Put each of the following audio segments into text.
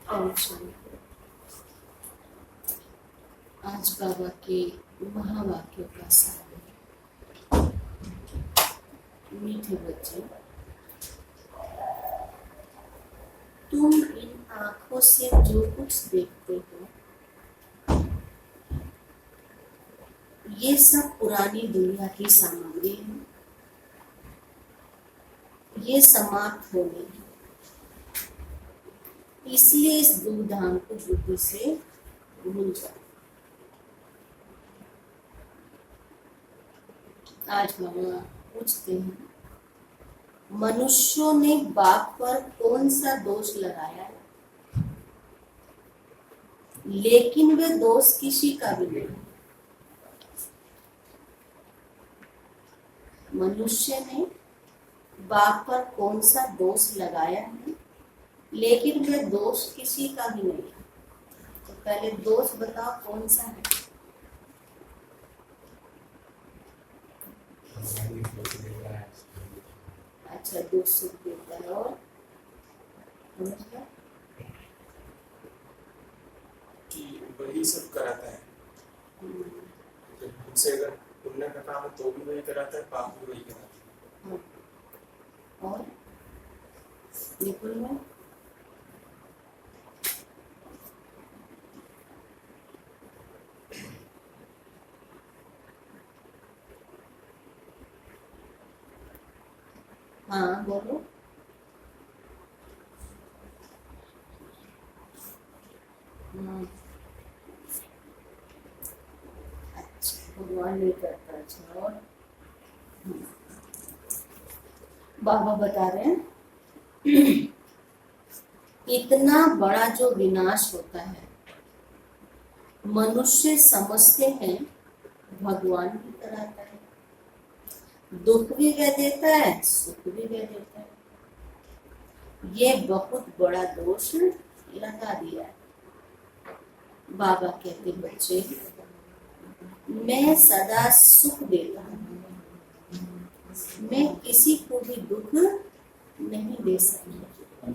और आज बाबा के महावाक्यों का सार। मीठे बच्चे, तुम इन आंखों से जो कुछ देखते हो ये सब पुरानी दुनिया की सामग्री है। ये समाप्त होने है, इसलिए इस दुविधाम को बुद्धि से भूल जाओ। आज बाबा पूछते हैं, मनुष्यों ने बाप पर कौन सा दोष लगाया है? लेकिन वे दोष किसी का भी नहीं। मनुष्य ने बाप पर कौन सा दोष लगाया है, लेकिन वे दोष किसी का भी नहीं। तो पहले दोष बताओ कौन सा है? अच्छा, दोष सुख देता है और वही सब कराता है। उनसे अगर पुण्य का काम है तो भी वही कराता है, पाप भी वही कराता है। और निपुण में हाँ बोलो। अच्छा, भगवान नहीं करता। अच्छा, और बाबा बता रहे हैं इतना बड़ा जो विनाश होता है मनुष्य समझते हैं भगवान भी कराता है। दुख भी वह देता है, सुख भी वह देता है। ये बहुत बड़ा दोष लगा दिया है। बाबा कहते, बच्चे मैं सदा सुख देता हूँ, मैं किसी को भी दुख नहीं दे सकता।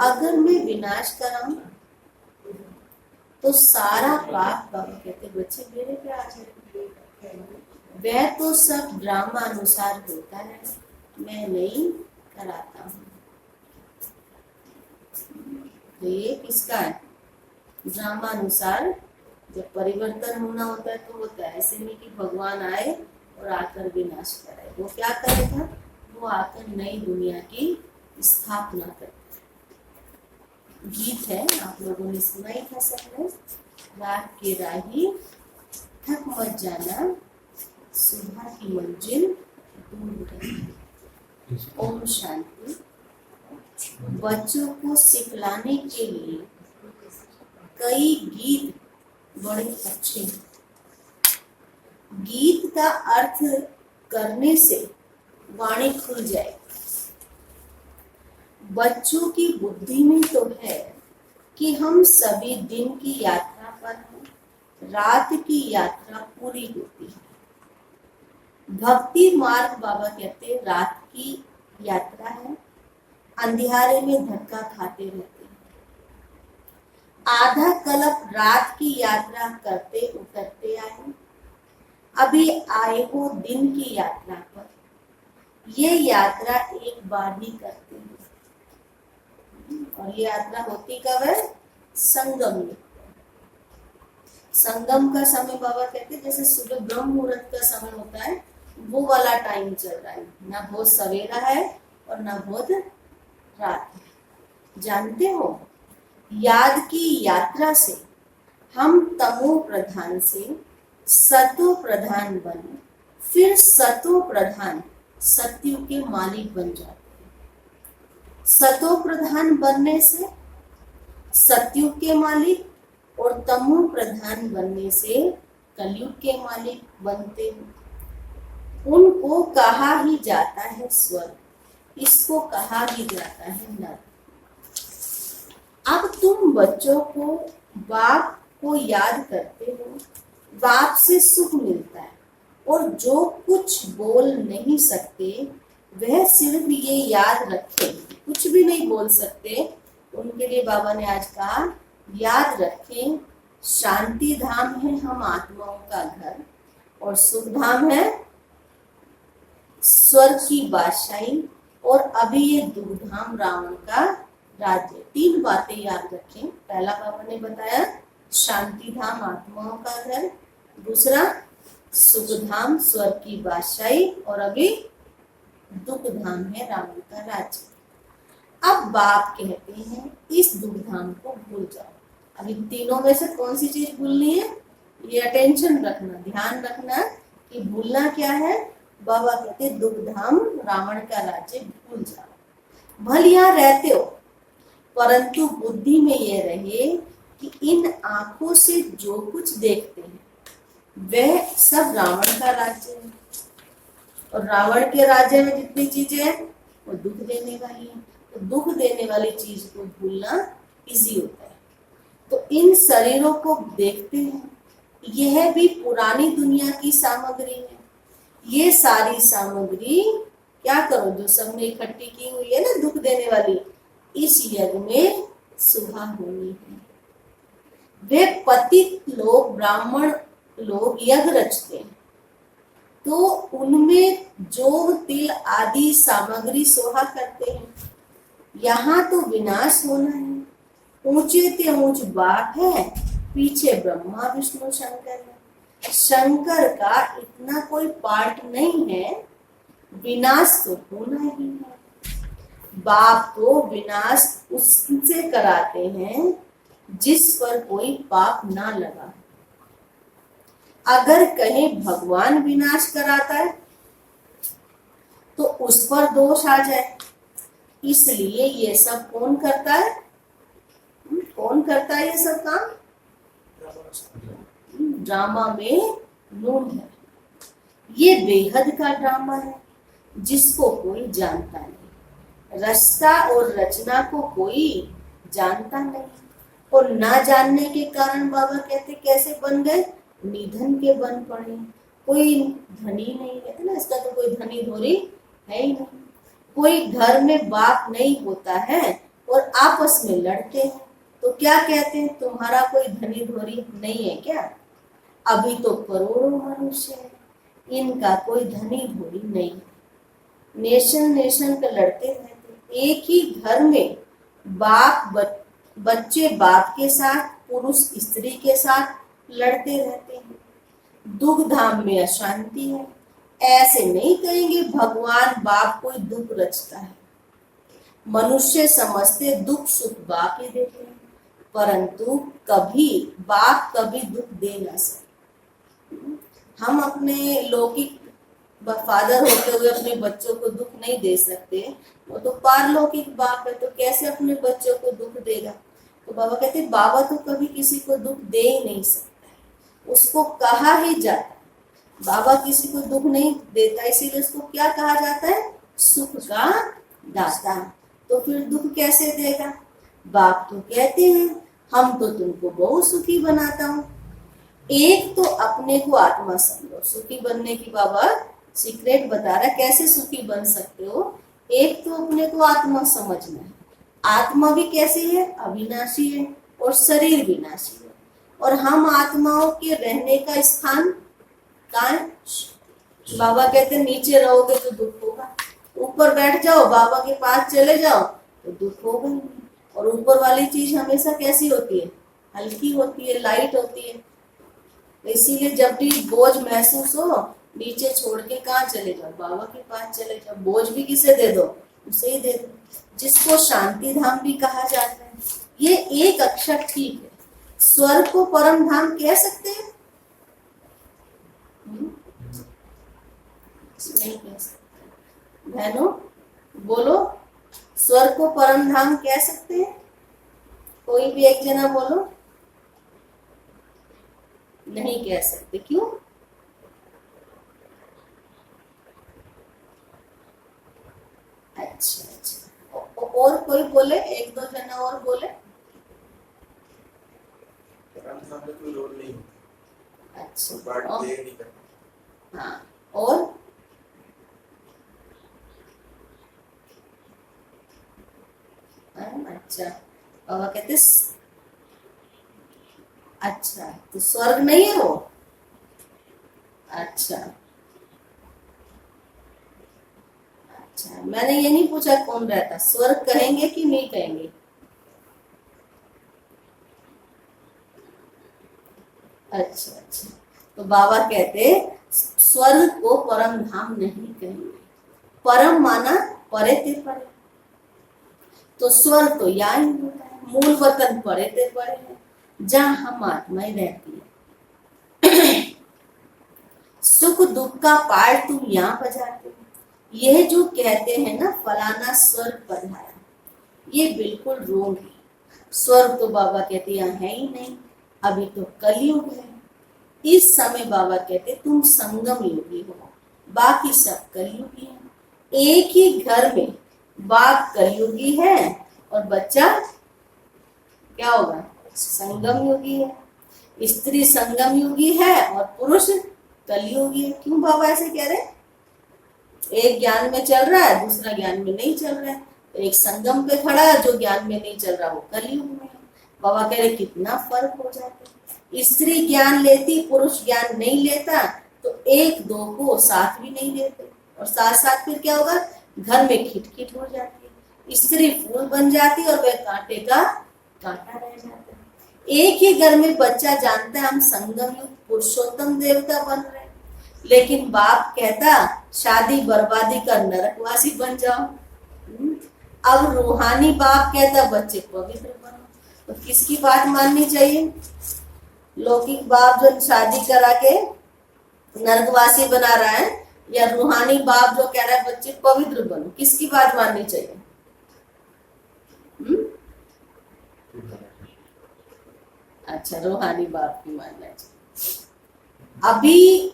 अगर मैं विनाश कराऊं तो सारा पाप, बाबा कहते बच्चे मेरे पे आ जाए। वह तो सब ड्रामा अनुसार होता है, मैं नहीं कराता हूँ। तो ये किसका है? ड्रामा अनुसार जब परिवर्तन होना होता है तो होता है। ऐसे नहीं कि भगवान आए और आकर विनाश कराए। वो क्या करेगा? वो आकर नई दुनिया की स्थापना करे। गीत है, आप लोगों ने सुना ही था सबने, रात के राही थक मत जाना, सुबह की मंजिल दूर है। ओम शांति। बच्चों को सिखलाने के लिए कई गीत बड़े अच्छे हैं। गीत का अर्थ करने से वाणी खुल जाए। बच्चों की बुद्धि में तो है कि हम सभी दिन की यात्रा पर हैं, रात की यात्रा पूरी होती है। भक्ति मार्ग, बाबा कहते हैं, रात की यात्रा है। अंधियारे में धक्का खाते रहते हैं। आधा कल्प रात की यात्रा करते उतरते आए, अभी आए हो दिन की यात्रा पर। ये यात्रा एक बार ही करते हैं। और ये यात्रा होती कब है? संगम में। संगम का समय बाबा कहते हैं जैसे सुबह ब्रह्म मुहूर्त का समय होता है, वो वाला टाइम चल रहा है। ना बहुत सवेरा है और ना बहुत रात है। जानते हो, याद की यात्रा से हम तमो प्रधान से सतो प्रधान बने, फिर सतो प्रधान सत्युग के मालिक बन जाते हैं। सतो प्रधान बनने से सत्युग के मालिक और तमो प्रधान बनने से कलयुग के मालिक बनते हैं। उनको कहा ही जाता है स्वर्ग, इसको कहा ही जाता है नरक। अब तुम बच्चों को बाप को याद करते हो, बाप से सुख मिलता है। और जो कुछ बोल नहीं सकते वह सिर्फ ये याद रखें, कुछ भी नहीं बोल सकते, उनके लिए बाबा ने आज कहा, याद रखें, शांति धाम है हम आत्माओं का घर, और सुख धाम है स्वर्ग की बादशाही, और अभी ये दुख धाम रावण का राज्य। 3 बातें याद रखें। पहला बाबा ने बताया शांति धाम आत्माओं का घर, दूसरा सुख धाम स्वर्ग की बादशाही, और अभी दुख धाम है रावण का राज्य। अब बाप कहते हैं इस दुख धाम को भूल जाओ। अब इन तीनों में से कौन सी चीज भूलनी है, ये अटेंशन रखना, ध्यान रखना कि भूलना क्या है। बाबा कहते दुख धाम रावण का राज्य भूल जाओ। भले यहाँ रहते हो, परंतु बुद्धि में ये रहे कि इन आंखों से जो कुछ देखते हैं वह सब रावण का राज्य है, और रावण के राज्य में जितनी चीजें हैं वो दुख देने वाली है। तो दुख देने वाली चीज को भूलना इजी होता है। तो इन शरीरों को देखते हैं, यह भी पुरानी दुनिया की सामग्री है। ये सारी सामग्री क्या करो, जो सबने इकट्ठी की हुई है ना दुख देने वाली, इस यज्ञ में सुबह होनी है। वे पतित लोग ब्राह्मण लोग यज्ञ रचते हैं, तो उनमें जो तिल आदि सामग्री सोहा करते हैं। यहाँ तो विनाश होना है। ऊंचे ते ऊंच बाप है, पीछे ब्रह्मा विष्णु शंकर है। शंकर का इतना कोई पार्ट नहीं है, विनाश तो होना ही है। बाप तो विनाश उससे कराते हैं जिस पर कोई पाप ना लगा। अगर कहीं भगवान विनाश कराता है तो उस पर दोष आ जाए, इसलिए ये सब कौन करता है? कौन करता है ये सब काम? ड्रामा में नून है। ये बेहद का ड्रामा है जिसको कोई जानता नहीं। रचना और रचना को कोई जानता नहीं, और ना जानने के कारण बाबा कहते कैसे बन गए? निधन के बन पड़े। कोई धनी नहीं कहते ना, इसका तो कोई धनी धोरी है ही नहीं। कोई घर में बाप नहीं होता है और आपस में लड़ते हैं, तो क्या कहते हैं? तुम्हारा कोई धनी धोरी नहीं है क्या? अभी तो करोड़ों मनुष्य हैं, इनका कोई धनी धोरी नहीं है। नेशन का लड़ते रहते। एक ही घर में बाप बच्चे बाप के साथ, पुरुष स्त्री के साथ लड़ते रहते हैं। दुख धाम में अशांति है। ऐसे नहीं कहेंगे भगवान बाप कोई दुख रचता है। मनुष्य समझते दुख सुख बाप ही देते हैं, परंतु कभी बाप कभी दुख दे ना सकते। हम अपने लौकिक फादर होते हुए अपने बच्चों को दुख नहीं दे सकते, वो तो पारलौकिक बाप है, तो कैसे अपने बच्चों को दुख देगा? तो बाबा कहते बाबा तो कभी किसी को दुख दे ही नहीं सकता, उसको कहा ही जाता है। बाबा किसी को दुख नहीं देता, इसीलिए उसको क्या कहा जाता है? सुख का दाता। तो फिर दुख कैसे देगा? बाप तो कहते हैं हम तो तुमको बहुत सुखी बनाता हूँ। एक तो अपने को आत्मा समझो, सुखी बनने की बाबा सीक्रेट बता रहा है कैसे सुखी बन सकते हो। एक तो अपने को आत्मा समझना है। आत्मा भी कैसी है? अविनाशी है, और शरीर विनाशी है। और हम आत्माओं के रहने का स्थान कहाँ है? बाबा कहते हैं नीचे रहोगे तो दुख होगा, ऊपर बैठ जाओ बाबा के पास चले जाओ तो दुख होगा ही नहीं। और ऊपर वाली चीज हमेशा कैसी होती है? हल्की होती है, लाइट होती है। इसीलिए जब भी बोझ महसूस हो, नीचे छोड़ के कहाँ चले जाओ? बाबा के पास चले जाओ। बोझ भी किसे दे दो? उसे ही दे दो, जिसको शांति धाम भी कहा जाता है। ये एक अक्षर ठीक है। स्वर्ग को परम धाम कह सकते हैं? नहीं कह सकते। बहनों बोलो, स्वर्ग को परम धाम कह सकते हैं? कोई भी एक जना बोलो। नहीं कह सकते। क्यों? अच्छा, और कोई बोले? एक दो जना और बोले। परम में कोई रोल नहीं होता। अच्छा, पार्ट प्ले नहीं करता। हाँ, और अच्छा, बाबा कहते अच्छा तो स्वर्ग नहीं है वो। अच्छा अच्छा, मैंने ये नहीं पूछा कौन रहता, स्वर्ग कहेंगे कि नहीं कहेंगे। अच्छा अच्छा, तो बाबा कहते स्वर्ग को परम धाम नहीं कहेंगे। परम माना परे ते परे, तो स्वर्ग तो यहाँ ही होता है, मूल वतन परे ते परे है, जहाँ हम आत्माएं रहती है। सुख दुख का पार तुम यहाँ बजाते हो। यह जो कहते हैं ना फलाना स्वर्ग पधारा, ये बिल्कुल रोंग है। स्वर्ग तो बाबा कहते यहाँ है ही नहीं, अभी तो कलयुग है। इस समय बाबा कहते तुम संगम योगी हो, बाकी सब कलयुगी है। एक ही घर में बाप कलयुगी है और बच्चा क्या होगा, संगम योगी है। स्त्री संगम योगी है और पुरुष कलयुगी है। क्यों बाबा ऐसे कह रहे हैं? एक ज्ञान में चल रहा है, दूसरा ज्ञान में नहीं चल रहा है। एक संगम पे खड़ा है, जो ज्ञान में नहीं चल रहा वो कलयुग में है। बाबा कह रहे कितना फर्क हो जाता है। स्त्री ज्ञान लेती, पुरुष ज्ञान नहीं लेता, तो एक दो को साथ भी नहीं देते, और साथ साथ फिर क्या होगा, घर में खिटखिट हो जाती है। स्त्री फूल बन जाती है और वह कांटे का कांटा रह जाता है। एक ही घर में बच्चा जानता है हम संगम युग पुरुषोत्तम देवता बन रहे हैं, लेकिन बाप कहता शादी बर्बादी का नरकवासी बन जाओ। अब रूहानी बाप कहता बच्चे पवित्र बनो। तो किसकी बात माननी चाहिए? लौकिक बाप जो शादी करा के नरकवासी बना रहा है, या रूहानी बाप जो कह रहा है बच्चे पवित्र बनो, किसकी बात माननी चाहिए? अच्छा, रूहानी बाप की मानना चाहिए। अभी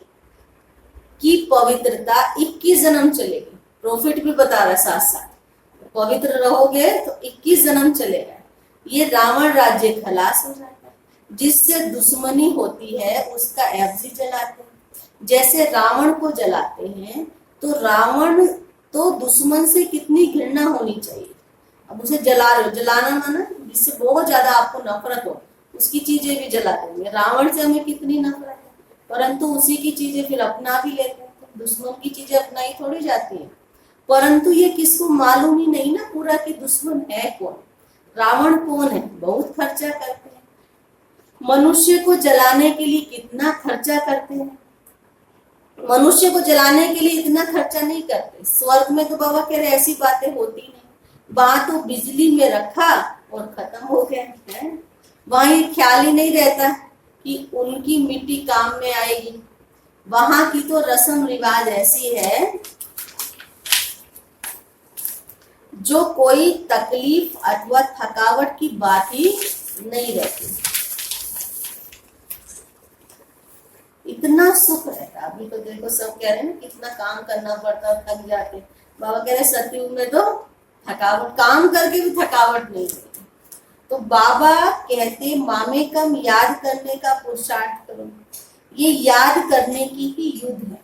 की पवित्रता 21 जन्म चलेगी, प्रॉफिट भी बता रहा है साथ साथ। पवित्र रहोगे तो 21 जन्म चलेगा। ये रावण राज्य खलास हो जाता है। जिससे दुश्मनी होती है उसका एफजी जलाते हैं। जैसे रावण को जलाते हैं, तो रावण तो दुश्मन से कितनी घृणा होनी चाहिए। अब उसे जला रहे हो, जलाना माना जिससे बहुत ज्यादा आपको नफरत हो, उसकी चीजें भी जला देंगे। रावण से हमें कितनी नफरत है, परंतु उसी की चीजें फिर अपना भी लेते हैं। तो दुश्मन की चीजें अपना ही थोड़ी जाती है। परंतु ये किसको मालूम ही नहीं ना पूरा कि दुश्मन है कौन, रावण कौन है। बहुत खर्चा करते हैं, मनुष्य को जलाने के लिए कितना खर्चा करते हैं। मनुष्य को जलाने के लिए इतना खर्चा नहीं करते। स्वर्ग में तो बाबा कह रहे ऐसी बातें होती नहीं। वहां तो बिजली में रखा और खत्म हो गया है। वहां ये ख्याल ही नहीं रहता कि उनकी मिट्टी काम में आएगी। वहां की तो रस्म रिवाज ऐसी है जो कोई तकलीफ अथवा थकावट की बात ही नहीं रहती। इतना सुख रहता। अभी तो देखो सब कह रहे हैं ना कितना काम करना पड़ता है, थक जाते। बाबा कह रहे सतयुग में तो थकावट, काम करके भी थकावट नहीं होती। तो बाबा कहते मामे कम याद करने का पुरुषार्थ करो। ये याद करने की ही युद्ध है।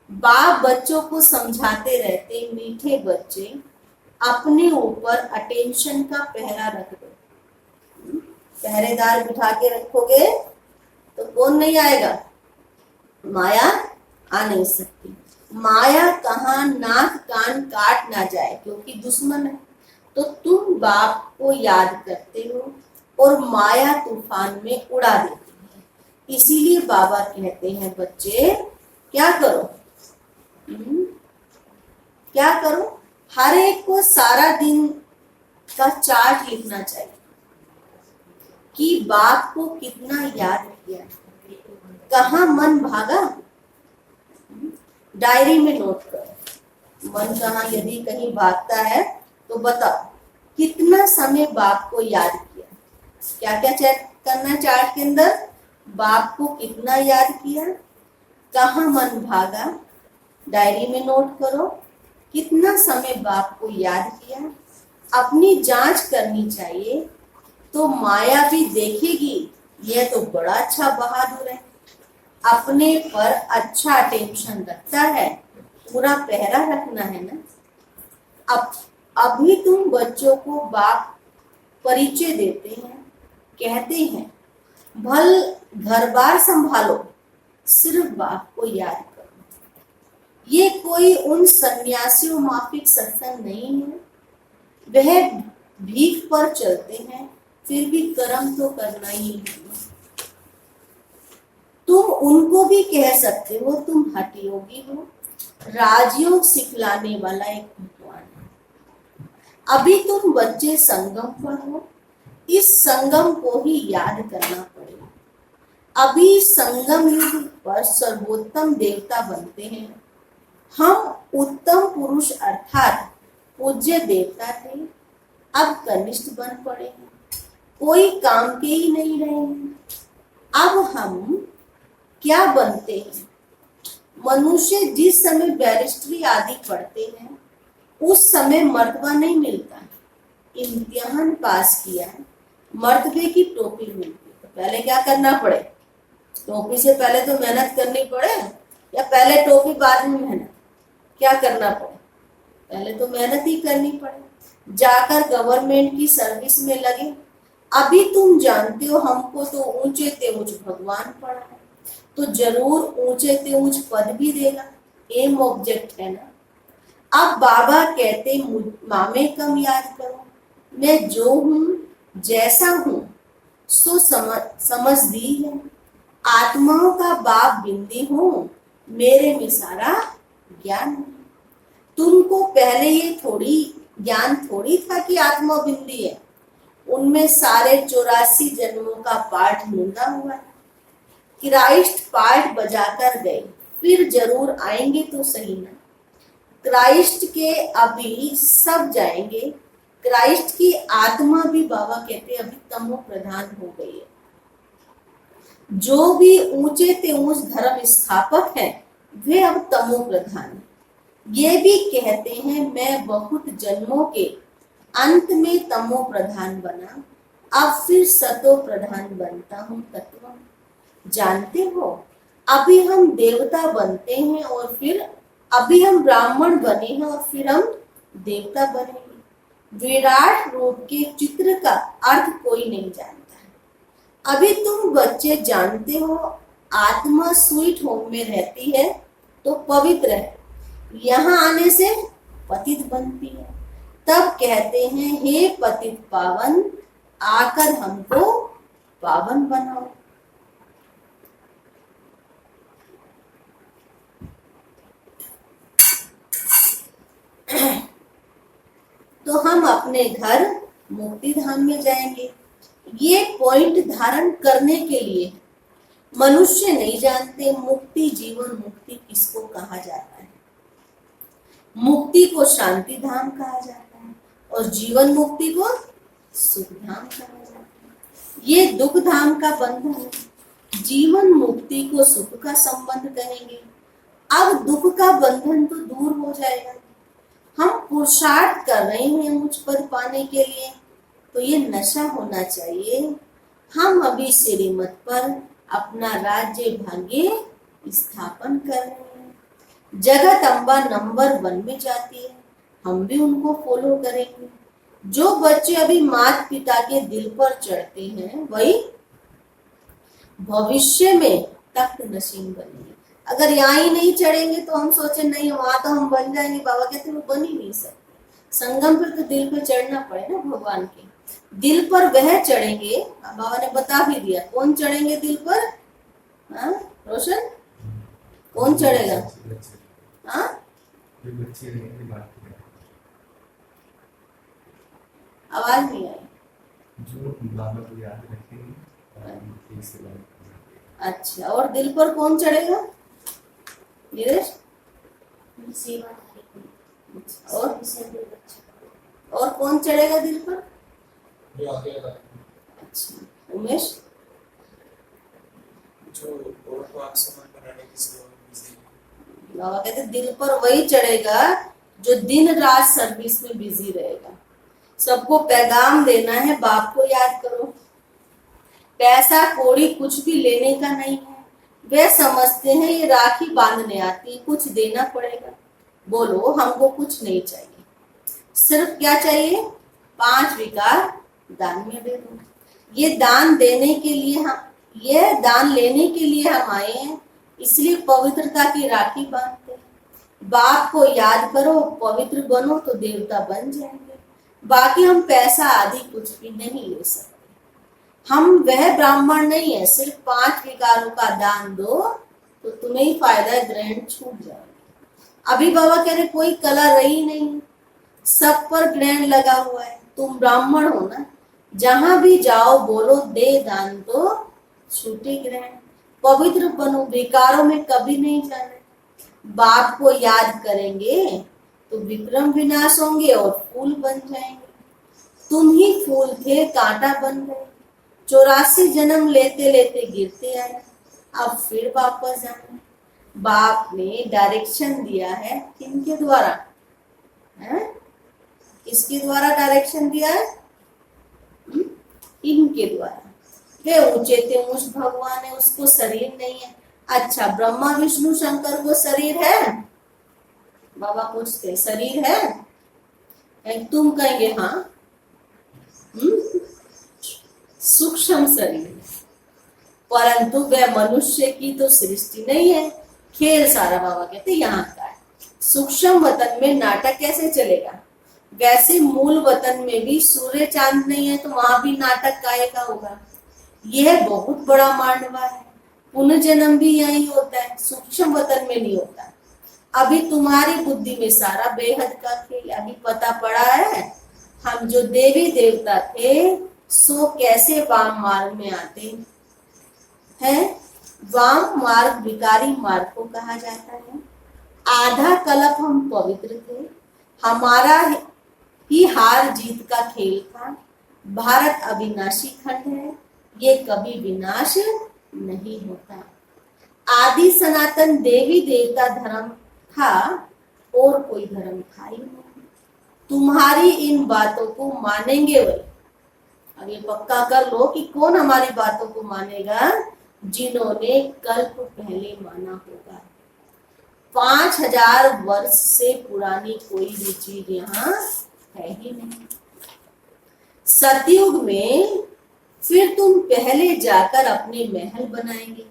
बाप बच्चों को समझाते रहते, मीठे बच्चे अपने ऊपर अटेंशन का पहरा रख दो। पहरेदार बिठा के रखोगे तो कौन नहीं आएगा, माया आ नहीं सकती। माया कहाँ नाक कान काट ना जाए, क्योंकि दुश्मन है। तो तुम बाप को याद करते हो और माया तूफान में उड़ा देती है। इसीलिए बाबा कहते हैं बच्चे क्या करो, क्या करो, हर एक को सारा दिन का चार्ट लिखना चाहिए कि बाप को कितना याद किया, कहाँ मन भागा, डायरी में नोट करो। मन कहाँ यदि कहीं भागता है तो बताओ कितना समय बाप को याद किया। क्या क्या चेक करना है चार्ट के अंदर, बाप को कितना याद किया, कहाँ मन भागा, डायरी में नोट करो कितना समय बाप को याद किया। अपनी जांच करनी चाहिए। तो माया भी देखेगी यह तो बड़ा अच्छा बहादुर है, अपने पर अच्छा टेंशन रखता है, पूरा पहरा रखना है ना। अब अभी तुम बच्चों को बाप परिचय देते हैं, कहते हैं भल घर बार संभालो, सिर्फ बाप को याद करो। ये कोई उन सन्यासियों माफिक सत्संग नहीं है। वह भीख पर चलते हैं, फिर भी कर्म तो करना ही है। तुम उनको भी कह सकते हो तुम हठ योगी हो। राजयोग सिखलाने वाला एक भगवान है। अभी तुम बच्चे संगम पर हो, इस संगम को ही याद करना पड़ेगा। अभी संगम युग पर सर्वोत्तम देवता बनते हैं। हम उत्तम पुरुष अर्थात पूज्य देवता थे, अब कनिष्ठ बन पड़े हैं, कोई काम के ही नहीं रहे हैं। अब हम क्या बनते हैं? मनुष्य जिस समय बैरिस्ट्री आदि पढ़ते हैं उस समय मर्तबा नहीं मिलता। इम्तिहान पास किया है, मर्तबे की टोपी मिलती है, तो पहले क्या करना पड़े? टोपी से पहले तो मेहनत करनी पड़े, या पहले टोपी बाद में मेहनत? क्या करना पड़े? पहले तो मेहनत ही करनी पड़े, जाकर गवर्नमेंट की सर्विस में लगे। अभी तुम जानते हो हमको तो ऊंचे ते ऊंच भगवान पड़ा है, तो जरूर ऊंचे ते ऊंच पद भी देगा, एम ऑब्जेक्ट है ना। अब बाबा कहते मामे कम याद करो, मैं जो हूँ जैसा हूँ सो समझ दी है। आत्माओं का बाप बिंदी हूँ, मेरे में सारा ज्ञान है। तुमको पहले ये थोड़ी ज्ञान थोड़ी था कि आत्मा बिंदी है, उनमें सारे 84 जन्मों का पाठ लूंगा हुआ है। क्राइस्ट पाठ बजाकर गए, फिर जरूर आएंगे तो सही ना। क्राइस्ट के अभी सब जाएंगे, क्राइस्ट की आत्मा भी बाबा कहते अभी तमो प्रधान हो गई है। जो भी ऊंचे ते ऊंच धर्म स्थापक है वे अब तमो प्रधान है। ये भी कहते हैं मैं बहुत जन्मों के अंत में तमो प्रधान बना, अब फिर सतो प्रधान बनता हूँ तत्व। जानते हो अभी हम देवता बनते हैं और फिर अभी हम ब्राह्मण बने हैं और फिर हम देवता बनेंगे। विराट रूप के चित्र का अर्थ कोई नहीं जानता है। अभी तुम बच्चे जानते हो आत्मा स्वीट होम में रहती है तो पवित्र है, यहाँ आने से पतित बनती है। तब कहते हैं हे पतित पावन, आकर हमको पावन बनाओ। तो हम अपने घर मुक्ति धाम में जाएंगे। ये पॉइंट धारण करने के लिए मनुष्य नहीं जानते मुक्ति जीवन मुक्ति किसको कहा जाता है। मुक्ति को शांति धाम कहा जाता है और जीवन मुक्ति को सुख धाम कहा जाता है। ये दुख धाम का बंधन है, जीवन मुक्ति को सुख का संबंध कहेंगे। अब दुख का बंधन तो दूर हो जाएगा। हम पुरुषार्थ कर रहे हैं उच्च पद पाने के लिए, तो ये नशा होना चाहिए। हम अभी श्रीमत पर अपना राज्य भाग्य स्थापन कर रहे हैं। जगत अम्बा नंबर 1 में जाती है, हम भी उनको फॉलो करेंगे। जो बच्चे अभी माता पिता के दिल पर चढ़ते हैं वही भविष्य में तख्त नशीन बनेंगे। अगर यहाँ ही नहीं चढ़ेंगे तो हम सोचे नहीं वहां तो हम बन जाएंगे। बाबा कहते वो बन ही नहीं सकते। संगम पर तो दिल पे चढ़ना पड़े ना, भगवान के दिल पर वह चढ़ेंगे। बाबा ने बता भी दिया कौन चढ़ेंगे दिल पर। हाँ रोशन, कौन चढ़ेगा? हाँ आवाज नहीं आई। जो बाबा को याद रखेंगे। अच्छा, और दिल पर कौन चढ़ेगा? नीरज? और कौन चढ़ेगा दिल पर? अच्छा, उमेश? जो और को आसमान बनाने की सेवा में बिजी है। बाबा कहते दिल पर वही चढ़ेगा जो दिन रात सर्विस में बिजी रहेगा। सबको पैगाम देना है, बाप को याद करो। पैसा कौड़ी कुछ भी लेने का नहीं है। वे समझते हैं ये राखी बांधने आती, कुछ देना पड़ेगा। बोलो हमको कुछ नहीं चाहिए, सिर्फ क्या चाहिए? 5 विकार दान में दे दो। ये दान देने के लिए ये दान लेने के लिए हम आए हैं, इसलिए पवित्रता की राखी बांधते हैं। बाप को याद करो, पवित्र बनो तो देवता बन जाएंगे। बाकी हम पैसा आदि कुछ भी नहीं ले सकते। हम वह ब्राह्मण नहीं है, सिर्फ 5 विकारों का दान दो तो तुम्हें ही फायदा, ग्रहण छूट जाएगा। अभी बाबा कह रहे कोई कला रही नहीं, सब पर ग्रहण लगा हुआ है। तुम ब्राह्मण हो ना, जहां भी जाओ बोलो दे दान तो छूटे ग्रहण। पवित्र बनो, विकारों में कभी नहीं जाना। बाप को याद करेंगे तो विक्रम विनाश होंगे और फूल बन जाएंगे। तुम ही फूल थे, कांटा बन गए। 84 जन्म लेते लेते गिरते आए, अब फिर वापस जाना। बाप ने डायरेक्शन दिया है, किनके द्वारा है? किसके द्वारा डायरेक्शन दिया है? इनके द्वारा। वे ऊंचे थे ऊंच भगवान है, उसको शरीर नहीं है। अच्छा, ब्रह्मा विष्णु शंकर को शरीर है? बाबा पूछते शरीर है? तुम कहेंगे हाँ, सूक्ष्म शरीर है, परंतु वह मनुष्य की तो सृष्टि नहीं है। खेल सारा बाबा कहते यहाँ का है। सूक्ष्म वतन में नाटक कैसे चलेगा? वैसे मूल वतन में भी सूर्य चांद नहीं है, तो वहां भी नाटक काहे का होगा? यह बहुत बड़ा मांडवा है, पुनर्जन्म भी यही होता है, सूक्ष्म वतन में नहीं होता। अभी तुम्हारी बुद्धि में सारा बेहद का खेल अभी पता पड़ा है। हम जो देवी देवता थे सो कैसे वाम मार्ग में आते हैं। वाम मार्ग विकारी मार्ग को कहा जाता है। आधा कल्प हम पवित्र थे, हमारा ही हार जीत का खेल था। भारत अविनाशी खंड है, ये कभी विनाश नहीं होता। आदि सनातन देवी देवता धर्म था और कोई धर्म था ही नहीं। तुम्हारी इन बातों को मानेंगे वही। अब ये पक्का कर लो कि कौन हमारी बातों को मानेगा? जिन्होंने कल्प पहले माना होगा। 5000 वर्ष से पुरानी कोई भी चीज यहाँ है ही नहीं। सतयुग में फिर तुम पहले जाकर अपने महल बनाएंगे।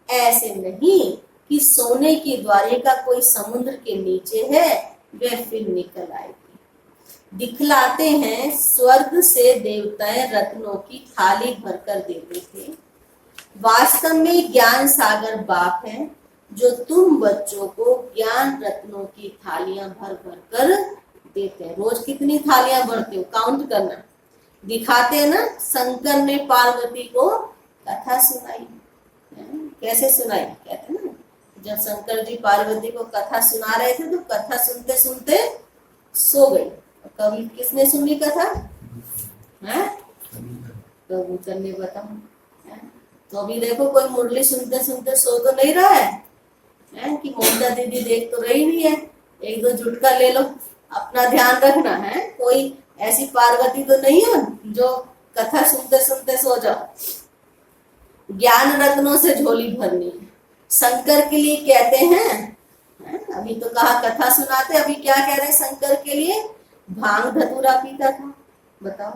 ऐसे नहीं कि सोने की द्वारिका कोई समुद्र के नीचे है, वह फिर निकल आएगी। दिखलाते हैं स्वर्ग से देवताएं रत्नों की थाली भरकर देते थे। वास्तव में ज्ञान सागर बाप है, जो तुम बच्चों को ज्ञान रत्नों की थालियां भर भर कर देते हैं। रोज कितनी थालियां भरते हो? काउंट करना। दिखाते हैं ना, शंकर ने पार्वती को कथा सुनाई। कैसे सुनाई? कहते हैं ना, जब शंकर जी पार्वती को कथा सुना रहे थे तो कथा सुनते सुनते सो गई। कभी किसने सुनी कथा? कबूतर ने बताओ। तो अभी देखो कोई मुरली सुनते सुनते सो तो नहीं रहा है, कि ममता दीदी देख तो रही नहीं है। एक दो झुटका ले लो, अपना ध्यान रखना है। कोई ऐसी पार्वती तो नहीं है जो कथा सुनते सुनते सो जाओ। ज्ञान रत्नों से झोली भरनी है। शंकर के लिए कहते हैं, अभी तो कहा कथा सुनाते, अभी क्या कह रहे हैं? शंकर के लिए भांग धतूरा पीता था, बताओ।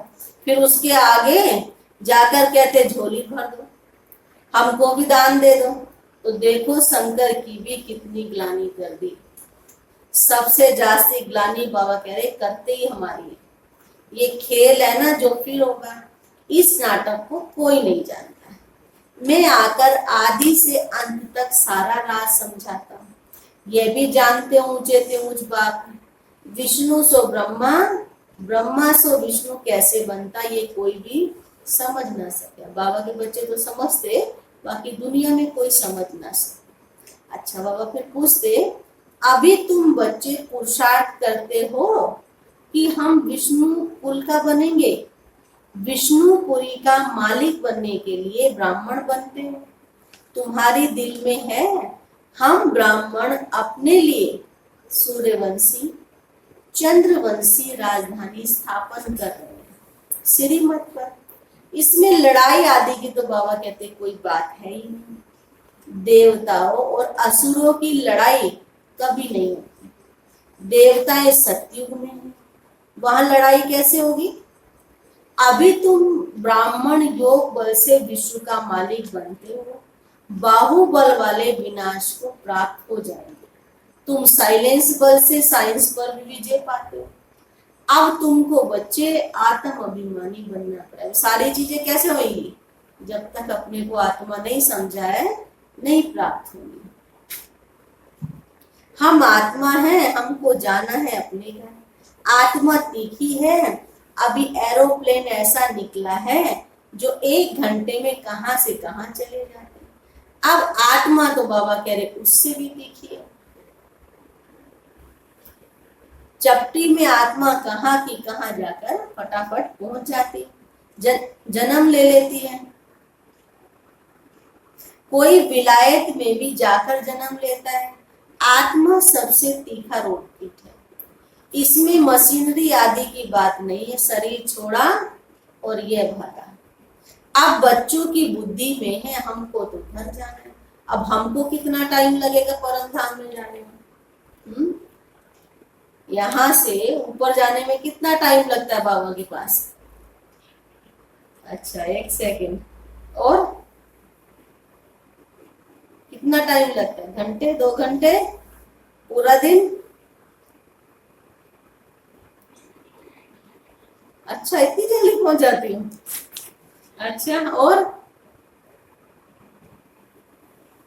फिर उसके आगे जाकर कहते झोली भर दो, हमको भी दान दे दो। तो देखो शंकर की भी कितनी ग्लानि कर दी। सबसे जास्ती ग्लानि बाबा कह रहे करते ही हमारी है। ये खेल है ना जो फिर होगा, इस नाटक को कोई नहीं जानता। मैं आकर आदि से अंत तक सारा राज समझाता हूँ। यह भी जानते हो ऊंचे थे ऊंच बाप, विष्णु सो ब्रह्मा, ब्रह्मा सो विष्णु कैसे बनता, ये कोई भी समझ ना सके। बाबा के बच्चे तो समझते, बाकी दुनिया में कोई समझ ना सके। अच्छा बाबा फिर पूछते, अभी तुम बच्चे पुरुषार्थ करते हो कि हम विष्णु कुल का बनेंगे, विष्णुपुरी का मालिक बनने के लिए ब्राह्मण बनते हो। तुम्हारी दिल में है हम ब्राह्मण अपने लिए सूर्यवंशी चंद्रवंशी राजधानी स्थापन कर रहे हैं श्रीमत पर। इसमें लड़ाई आदि की तो बाबा कहते कोई बात है ही नहीं। देवताओं और असुरों की लड़ाई कभी नहीं होती। देवताएं सतयुग में हैं, वहां लड़ाई कैसे होगी? अभी तुम ब्राह्मण योग बल से विश्व का मालिक बनते हो, बाहुबल वाले विनाश को प्राप्त हो जाएंगे। तुम साइलेंस बल से साइंस पर भी विजय पाते हो। अब तुमको बच्चे आत्म अभिमानी बनना पड़ेगा। सारी चीजें कैसे होंगी? जब तक अपने को आत्मा नहीं समझा है, नहीं प्राप्त होंगी। हम आत्मा है, हमको जाना है अपने घर। आत्मा तीखी है। अभी एरोप्लेन ऐसा निकला है जो 1 घंटे में कहां से कहां चले जाते हैं। अब आत्मा तो बाबा कह रहे उससे भी तीखी है। चपटी में आत्मा कहां की कहां जाकर फटाफट पहुंच जाती, जन्म ले लेती है। कोई विलायत में भी जाकर जन्म लेता है। आत्मा सबसे तीखा रोडकिट है। इसमें मशीनरी आदि की बात नहीं है। शरीर छोड़ा और यह भागा। अब बच्चों की बुद्धि में है हमको तो घर जाना है। अब हमको कितना टाइम लगेगा परम धाम में जाने में? यहाँ से ऊपर जाने में कितना टाइम लगता है बाबा के पास? अच्छा 1 सेकेंड। और कितना टाइम लगता है? घंटे, 2 घंटे, पूरा दिन? अच्छा इतनी जल्दी पहुंच जाती हूँ। अच्छा और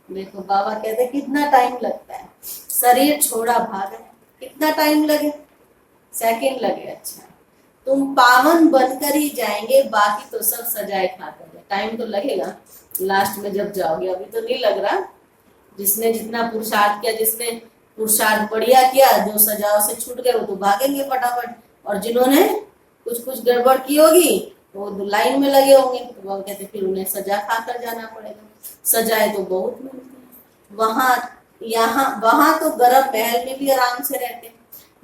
देखो बाबा कहते कितना टाइम लगता है। शरीर छोड़ा भागा, कितना टाइम लगे? सेकंड लगे। अच्छा तुम पावन बनकर ही जाएंगे, बाकी तो सब सजाए खाकर। टाइम तो लगेगा लास्ट में जब जाओगे। अभी तो नहीं लग रहा। जिसने जितना पुरुषार्थ किया, जिसने पुरुषार्थ बढ़िया किया, जो सजाओ से छूट गए वो तो भागेंगे फटाफट। और जिन्होंने कुछ गड़बड़ की होगी वो लाइन में लगे होंगे। तो वो कहते फिर उन्हें सजा खाकर जाना पड़ेगा। सजाए तो बहुत मिलती है। वहां तो गर्म महल में भी आराम से रहते हैं।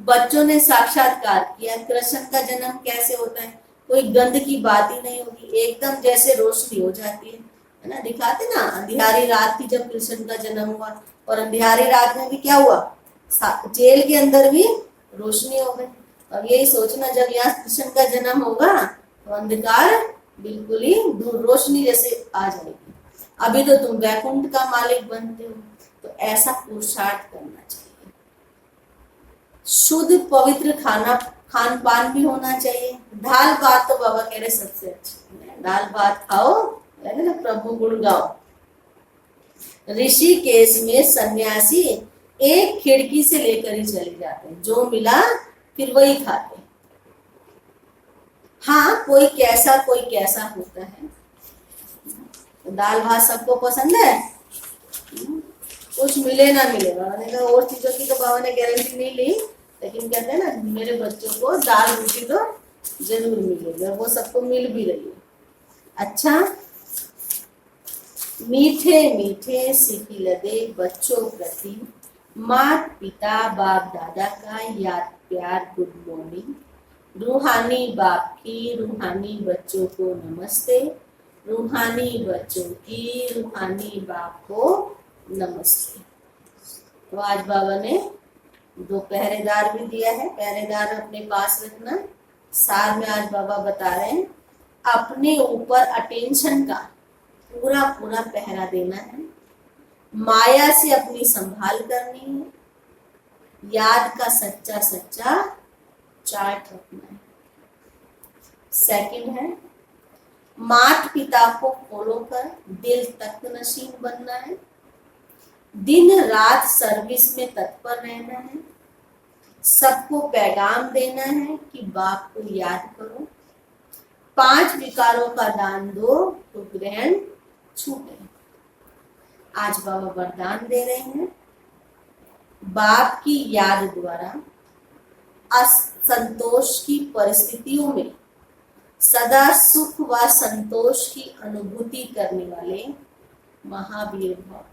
बच्चों ने साक्षात्कार किया कृष्ण का जन्म कैसे होता है। कोई गंध की बात ही नहीं होगी। एकदम जैसे रोशनी हो जाती है ना। दिखाते ना अंधियारी रात थी जब कृष्ण का जन्म हुआ। और अंधियारी रात में भी क्या हुआ? जेल के अंदर भी रोशनी हो गई। अब यही सोचना जब यहाँ कृष्ण का जन्म होगा तो अंधकार बिल्कुल ही दूर, रोशनी जैसे आ जाएगी। अभी तो तुम वैकुंठ का मालिक बनते हो। तो ऐसा पुरुषार्थ करना चाहिए। शुद्ध पवित्र खान पान भी होना चाहिए। दाल भात तो बाबा कह रहे सबसे अच्छा। दाल भात खाओ, ना प्रभु गुण गाओ। ऋषिकेश में सन्यासी एक खिड़की से लेकर ही चले जाते हैं। जो मिला फिर वही खाते। हाँ कोई कैसा होता है। तो दाल भात सबको पसंद है। कुछ मिले ना मिले, बाबा ने कहा और चीजों की तो बाबा ने गारंटी नहीं ली, लेकिन कहते हैं ना मेरे बच्चों को दाल रोटी तो जरूर मिलेगी। और वो सबको मिल भी रही है। अच्छा मीठे मीठे सिखिलदे बच्चों प्रति माता पिता बाप दादा का याद प्यार गुड मॉर्निंग। रूहानी बाप की रूहानी बच्चों को नमस्ते। रूहानी बच्चों की रूहानी बाप को नमस्ते। तो आज बाबा ने 2 पहरेदार भी दिया है। पहरेदार अपने पास रखना। सार में आज बाबा बता रहे हैं अपने ऊपर अटेंशन का पूरा पहरा देना है। माया से अपनी संभाल करनी है। याद का सच्चा चार्ट रखना है। सेकंड है माता पिता को फॉलो कर दिल तक नशीन बनना है। दिन रात सर्विस में तत्पर रहना है। सबको पैगाम देना है कि बाप को याद करो। 5 विकारों का दान दो तो ग्रहण छूटे। आज बाबा वरदान दे रहे हैं बाप की याद द्वारा असंतोष की परिस्थितियों में सदा सुख व संतोष की अनुभूति करने वाले महावीर भव।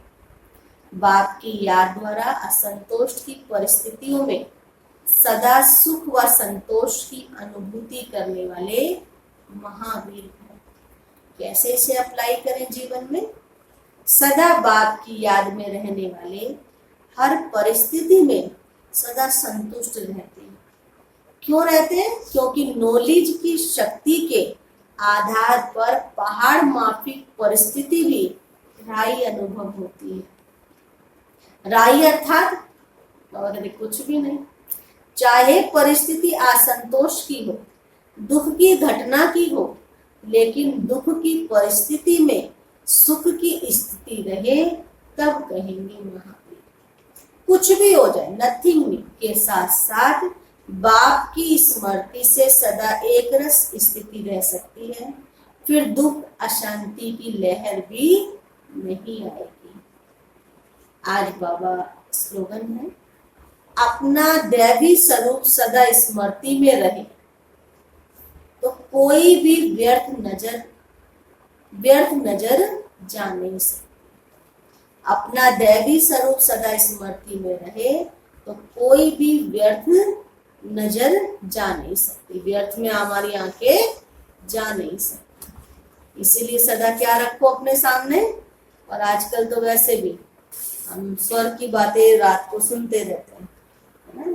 बाप की याद द्वारा असंतोष की परिस्थितियों में सदा सुख व संतोष की अनुभूति करने वाले महावीर भव। कैसे इसे अप्लाई करें जीवन में? सदा बाप की याद में रहने वाले हर परिस्थिति में सदा संतुष्ट रहते हैं, क्यों रहते हैं? क्योंकि नॉलेज की शक्ति के आधार पर पहाड़ माफिक परिस्थिति भी राई अनुभव होती है। राई अर्थात और कुछ भी नहीं, चाहे परिस्थिति असंतोष की हो, दुख की घटना की हो, लेकिन दुख की परिस्थिति में सुख की स्थिति रहे तब कहेंगे महावीर। कुछ भी हो जाए, नथिंग के साथ साथ बाप की स्मृति से सदा एक रस स्थिति रह सकती है, फिर दुख अशांति की लहर भी नहीं आएगी। आज बाबा स्लोगन है, अपना दैवी स्वरूप सदा स्मृति में रहे तो कोई भी व्यर्थ नजर जा नहीं सकता। अपना दैवी स्वरूप सदा स्मृति में रहे तो कोई भी व्यर्थ नजर जा नहीं सकती, व्यर्थ में हमारी आंखें जा नहीं सकती। इसीलिए सदा क्या रखो अपने सामने। और आजकल तो वैसे भी हम स्वर्ग की बातें रात को सुनते रहते हैं,